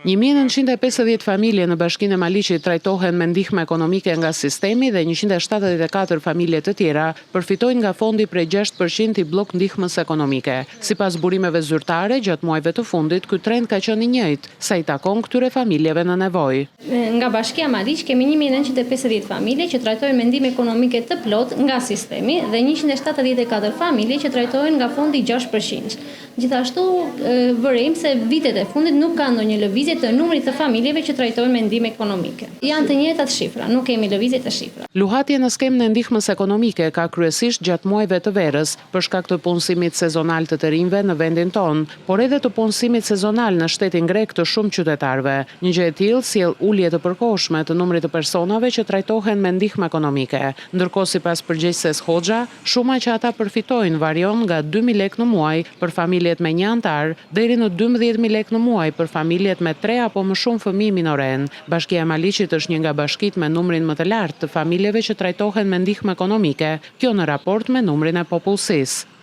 1950 familje në Bashkinë e Maliqit trajtohen me ndihmë ekonomike nga sistemi dhe 174 familje të tjera përfitojnë nga fondi prej 6% i blok ndihmës ekonomike. Sipas burimeve zyrtare, gjatë muajve të fundit, ky trend ka qenë i njëjtë, sa i takon këtyre familjeve në nevojë. Nga Bashkia Maliq kemi 1950 familje që trajtojnë me ndihmë ekonomike të plot nga sistemi dhe 174 familje që trajtohen nga fondi 6%. Gjithashtu vërejmë se vitet e fundit nuk ka ndonjë lëvizje të numrit të familjeve që trajtohen me ndihmë ekonomike. Janë të njëjtat shifra, nuk kemi lëvizje të shifra. Luhatja në skemën e ndihmës ekonomike ka kryesisht gjatë muajve të verës për shkak të punësimit sezonal të të rinjve në vendin tonë, por edhe të punësimit sezonal në shtetin grek të shumë qytetarëve. Një gjë e tillë sjell ulje të përkohshme të numrit të personave që trajtohen me ndihmë ekonomike. Ndërkohë sipas përgjegjëses Hoxha, shuma që ata përfitojnë varion nga 2.000 lekë në muaj për familjet me një antar deri në 12.000 lekë në muaj për familjet me 3 apo më shumë fëmijë minoren. Bashkia e Maliqit është një nga bashkitë me numrin më të lartë të familjeve që trajtohen me ndihmë ekonomike, kjo në raport me numrin e popullsisë.